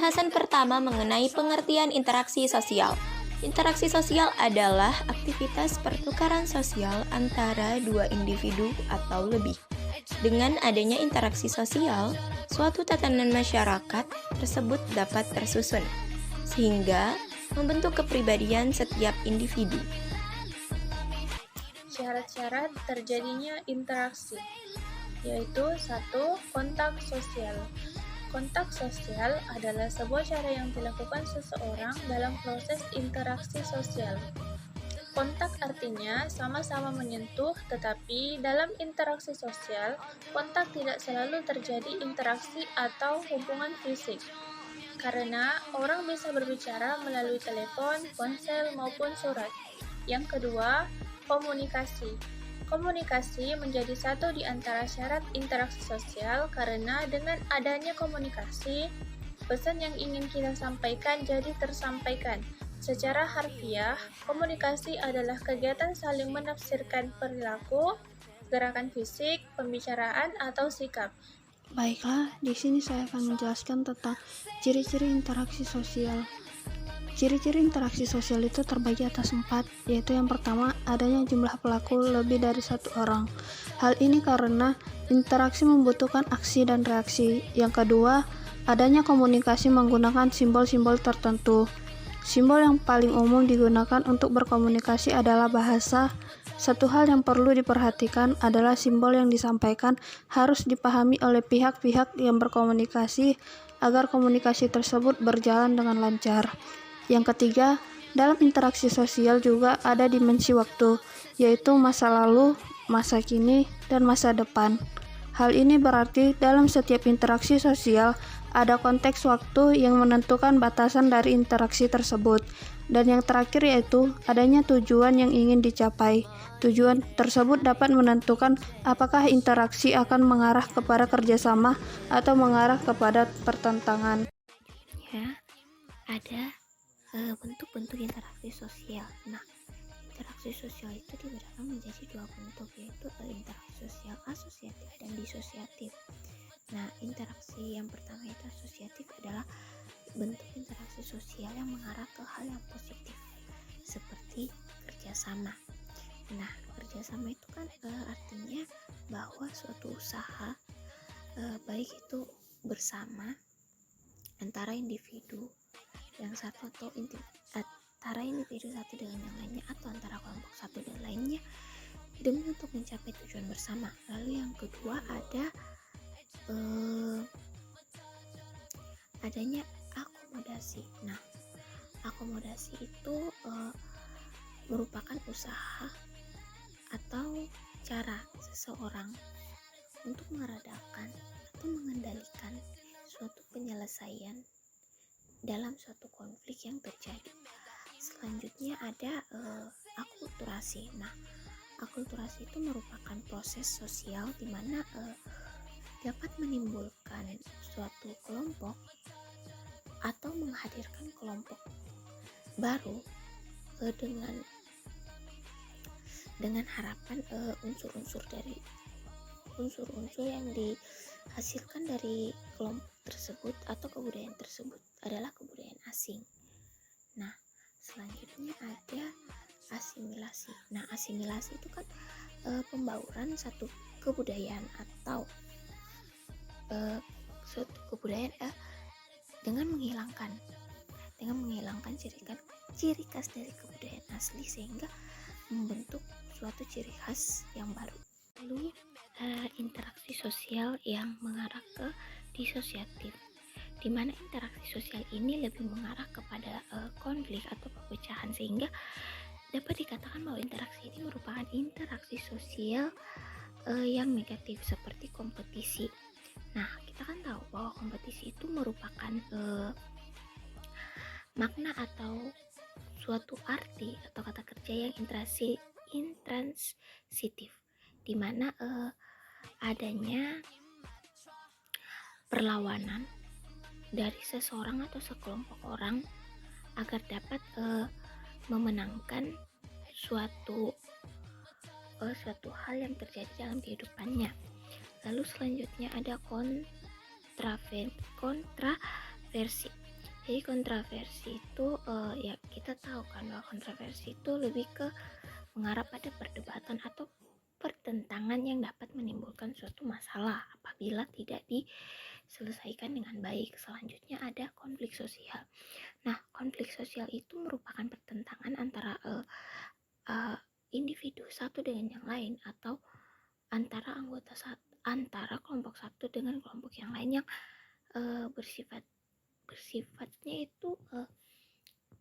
Pembahasan pertama mengenai pengertian interaksi sosial. Interaksi sosial adalah aktivitas pertukaran sosial antara dua individu atau lebih. Dengan adanya interaksi sosial, suatu tatanan masyarakat tersebut dapat tersusun, sehingga membentuk kepribadian setiap individu. Syarat-syarat terjadinya interaksi, yaitu 1. Kontak sosial. Kontak sosial adalah sebuah cara yang dilakukan seseorang dalam proses interaksi sosial. Kontak artinya sama-sama menyentuh, tetapi dalam interaksi sosial, kontak tidak selalu terjadi interaksi atau hubungan fisik. Karena orang bisa berbicara melalui telepon, ponsel, maupun surat. Yang kedua, komunikasi. Komunikasi menjadi satu di antara syarat interaksi sosial karena dengan adanya komunikasi, pesan yang ingin kita sampaikan jadi tersampaikan. Secara harfiah, komunikasi adalah kegiatan saling menafsirkan perilaku, gerakan fisik, pembicaraan, atau sikap. Baiklah, di sini saya akan menjelaskan tentang ciri-ciri interaksi sosial. Ciri-ciri interaksi sosial itu terbagi atas 4, yaitu yang pertama, adanya jumlah pelaku lebih dari satu orang. Hal ini karena interaksi membutuhkan aksi dan reaksi. Yang kedua, adanya komunikasi menggunakan simbol-simbol tertentu. Simbol yang paling umum digunakan untuk berkomunikasi adalah bahasa. Satu hal yang perlu diperhatikan adalah simbol yang disampaikan harus dipahami oleh pihak-pihak yang berkomunikasi agar komunikasi tersebut berjalan dengan lancar. Yang ketiga, dalam interaksi sosial juga ada dimensi waktu, yaitu masa lalu, masa kini, dan masa depan. Hal ini berarti dalam setiap interaksi sosial ada konteks waktu yang menentukan batasan dari interaksi tersebut. Dan yang terakhir yaitu adanya tujuan yang ingin dicapai. Tujuan tersebut dapat menentukan apakah interaksi akan mengarah kepada kerjasama atau mengarah kepada pertentangan. Ya, ada bentuk-bentuk interaksi sosial. Nah, interaksi sosial itu dibedakan menjadi 2 bentuk, yaitu interaksi sosial asosiatif dan disosiatif. Nah, interaksi yang pertama itu asosiatif adalah bentuk interaksi sosial yang mengarah ke hal yang positif, seperti kerjasama. Nah, kerjasama itu kan artinya bahwa suatu usaha baik itu bersama antara individu yang satu atau antara individu satu dengan yang lainnya atau antara kelompok satu dan lainnya demi untuk mencapai tujuan bersama. Lalu yang kedua ada adanya akomodasi. Nah, akomodasi itu merupakan usaha atau cara seseorang untuk meradakan atau mengendalikan suatu penyelesaian dalam suatu konflik yang terjadi. Selanjutnya ada akulturasi. Nah, akulturasi itu merupakan proses sosial di mana dapat menimbulkan suatu kelompok atau menghadirkan kelompok baru dengan harapan unsur-unsur yang dihasilkan dari kelompok tersebut atau kebudayaan tersebut adalah kebudayaan asing. Nah, selanjutnya ada asimilasi. Nah, asimilasi itu kan pembauran satu kebudayaan atau suatu kebudayaan dengan menghilangkan ciri khas dari kebudayaan asli sehingga membentuk suatu ciri khas yang baru. Lalu interaksi sosial yang mengarah ke disosiatif, di mana interaksi sosial ini lebih mengarah kepada konflik atau perpecahan sehingga dapat dikatakan bahwa interaksi ini merupakan interaksi sosial yang negatif seperti kompetisi. Nah, kita kan tahu bahwa kompetisi itu merupakan makna atau suatu arti atau kata kerja yang intransitif, di mana adanya perlawanan dari seseorang atau sekelompok orang agar dapat memenangkan suatu hal yang terjadi dalam kehidupannya. Lalu selanjutnya ada kontraversi. Jadi kontroversi itu ya kita tahu kan bahwa kontroversi itu lebih ke mengarah pada perdebatan atau pertentangan yang dapat menimbulkan suatu masalah apabila tidak diselesaikan dengan baik. Selanjutnya ada konflik sosial. Nah, konflik sosial itu merupakan pertentangan antara individu satu dengan yang lain atau antara kelompok satu dengan kelompok yang lain yang bersifatnya itu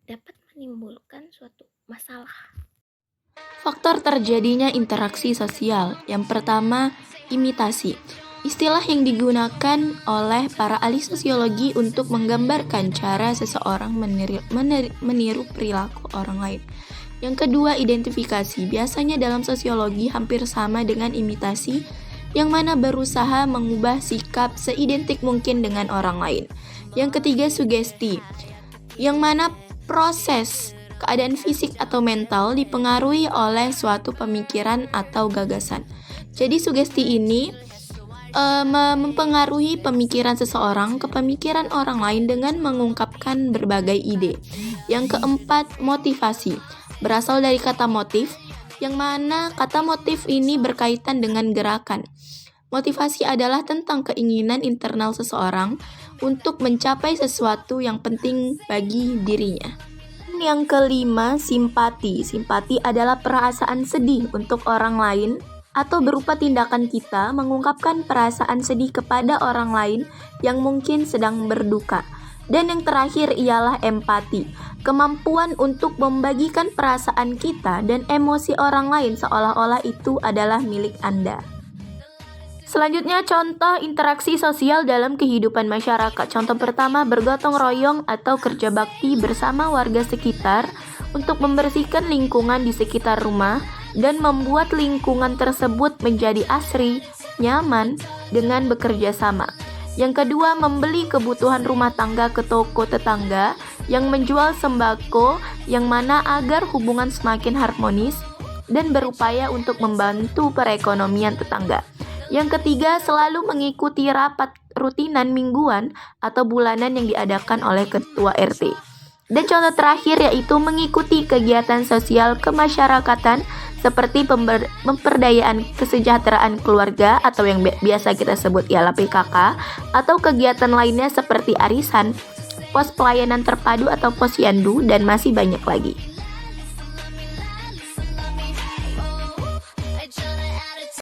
dapat menimbulkan suatu masalah. Faktor terjadinya interaksi sosial. Yang pertama, imitasi. Istilah yang digunakan oleh para ahli sosiologi untuk menggambarkan cara seseorang meniru perilaku orang lain. Yang kedua, identifikasi. Biasanya dalam sosiologi hampir sama dengan imitasi, yang mana berusaha mengubah sikap seidentik mungkin dengan orang lain. Yang ketiga, sugesti, yang mana proses keadaan fisik atau mental dipengaruhi oleh suatu pemikiran atau gagasan. Jadi sugesti ini mempengaruhi pemikiran seseorang ke pemikiran orang lain dengan mengungkapkan berbagai ide. Yang keempat, motivasi. Berasal dari kata motif, yang mana kata motif ini berkaitan dengan gerakan. Motivasi adalah tentang keinginan internal seseorang untuk mencapai sesuatu yang penting bagi dirinya. Yang kelima, simpati. Simpati adalah perasaan sedih untuk orang lain atau berupa tindakan kita mengungkapkan perasaan sedih kepada orang lain yang mungkin sedang berduka. Dan yang terakhir ialah empati, kemampuan untuk membagikan perasaan kita dan emosi orang lain seolah-olah itu adalah milik Anda. Selanjutnya, contoh interaksi sosial dalam kehidupan masyarakat. Contoh pertama, bergotong royong atau kerja bakti bersama warga sekitar untuk membersihkan lingkungan di sekitar rumah dan membuat lingkungan tersebut menjadi asri, nyaman dengan bekerja sama. Yang kedua, membeli kebutuhan rumah tangga ke toko tetangga yang menjual sembako, yang mana agar hubungan semakin harmonis dan berupaya untuk membantu perekonomian tetangga. Yang ketiga, selalu mengikuti rapat rutinan mingguan atau bulanan yang diadakan oleh ketua RT. Dan contoh terakhir yaitu mengikuti kegiatan sosial kemasyarakatan seperti pemberdayaan kesejahteraan keluarga atau yang biasa kita sebut ialah PKK, atau kegiatan lainnya seperti arisan, pos pelayanan terpadu atau posyandu, dan masih banyak lagi.